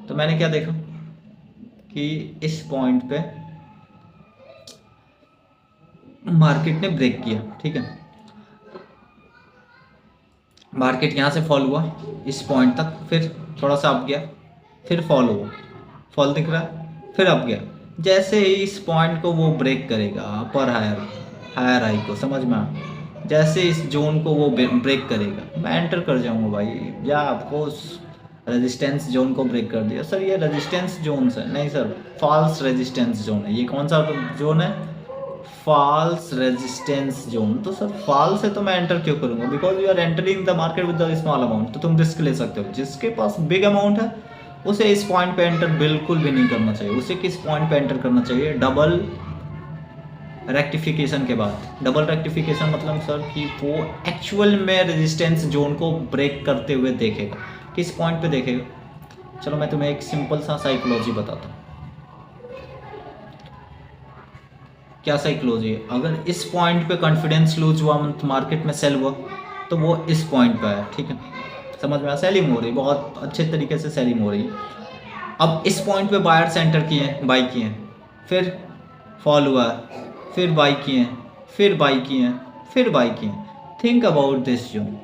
तो मैंने क्या देखा कि इस पॉइंट पे मार्केट ने ब्रेक किया, ठीक है। मार्केट यहाँ से फॉल हुआ इस पॉइंट तक, फिर थोड़ा सा अप गया, फिर फॉल हुआ, फॉल दिख रहा है, फिर अप गया। जैसे ही इस पॉइंट को वो ब्रेक करेगा, अपर हायर हाई को, समझ में आ, जैसे इस जोन को वो ब्रेक करेगा, मैं एंटर कर जाऊंगा भाई। या आपको रेजिस्टेंस जोन को ब्रेक कर दिया सर, ये रेजिस्टेंस जोन है, नहीं सर, फॉल्स रेजिस्टेंस जोन है। ये कौन सा जोन है? False resistance zone. तो सर फॉल्स है तो मैं एंटर क्यों करूंगा? Because you are entering the market with the small amount, तो तुम रिस्क ले सकते हो। जिसके पास बिग अमाउंट है उसे इस पॉइंट पे एंटर बिल्कुल भी नहीं करना चाहिए। उसे किस पॉइंट पे एंटर करना चाहिए? डबल रेक्टिफिकेशन के बाद। डबल रेक्टिफिकेशन मतलब सर कि वो एक्चुअल में रेजिस्टेंस जोन को ब्रेक करते हुए देखेगा। किस पॉइंट पे देखेगा? चलो मैं तुम्हें एक सिंपल सा साइकोलॉजी बताता हूँ। क्या साइकोलॉजी है? अगर इस पॉइंट पे कॉन्फिडेंस लूज हुआ, मार्केट में सेल हुआ, तो वो इस पॉइंट पे है, ठीक है, समझ में? सेलिंग हो रही, बहुत अच्छे तरीके से सेलिंग हो रही है। अब इस पॉइंट पे बायर्स एंटर किए हैं, बाई किए हैं, फिर फॉल हुआ है, फिर बाई किए हैं, फिर बाई किए हैं, फिर बाई किए हैं। Think about this zone.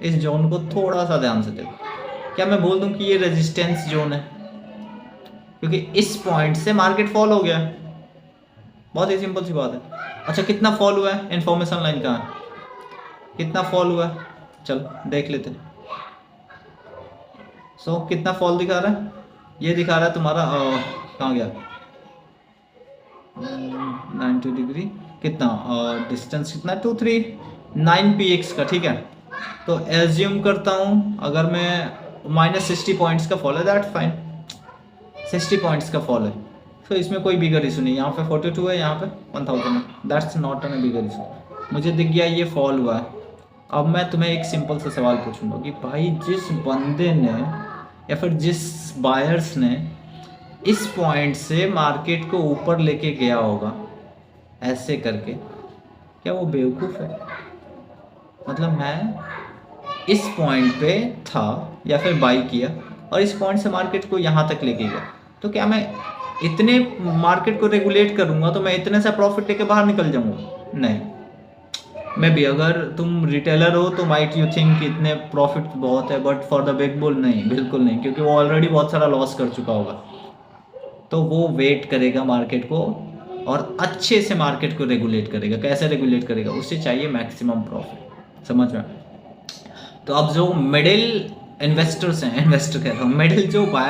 इस जोन को थोड़ा सा ध्यान से देखो। क्या मैं बोल दूं कि ये रेजिस्टेंस जोन है? क्योंकि इस पॉइंट से मार्केट फॉल हो गया है। बहुत ही सिंपल सी बात है। अच्छा कितना फॉल हुआ है? इन्फॉर्मेशन लाइन कहाँ है? कितना फॉल हुआ है? चलो देख लेते हैं। सो कितना फॉल दिखा रहा है? ये दिखा रहा है तुम्हारा कहाँ गया, 90 डिग्री, कितना डिस्टेंस कितना, 239 px का, ठीक है। तो एज्यूम करता हूँ अगर मैं -60 पॉइंट्स का फॉल है, दैट फाइन, 60 पॉइंट्स का फॉल है, तो इसमें कोई बिगर इशू नहीं। यहाँ पे 42 है, यहाँ पे 1000 है, that's not an bigger issue. मुझे दिख गया ये फॉल हुआ है। अब मैं तुम्हें एक सिंपल सा सवाल पूछूंगा कि भाई जिस बंदे ने या फिर जिस बायर्स ने इस पॉइंट से मार्केट को ऊपर लेके गया होगा ऐसे करके, क्या वो बेवकूफ़ है? मतलब मैं इस पॉइंट पे था या फिर बाई किया और इस पॉइंट से मार्केट को यहाँ तक लेके गया, तो क्या मैं इतने मार्केट को रेगुलेट करूँगा तो मैं इतने सा प्रॉफिट लेके बाहर निकल जाऊँगा? नहीं। मैं भी, अगर तुम रिटेलर हो तो माइट यू थिंक इतने प्रॉफिट बहुत है, but for the big bull नहीं, बिल्कुल नहीं, क्योंकि वो ऑलरेडी बहुत सारा लॉस कर चुका होगा। तो वो वेट करेगा मार्केट को और अच्छे से मार्केट को रेगुलेट करेगा। कैसे रेगुलेट करेगा? उसे चाहिए मैक्सिमम प्रॉफिट, समझ में? तो अब जो मिडिल इन्वेस्टर्स हैं, इन्वेस्टर कह रहा हूँ, मिडिल जो बायर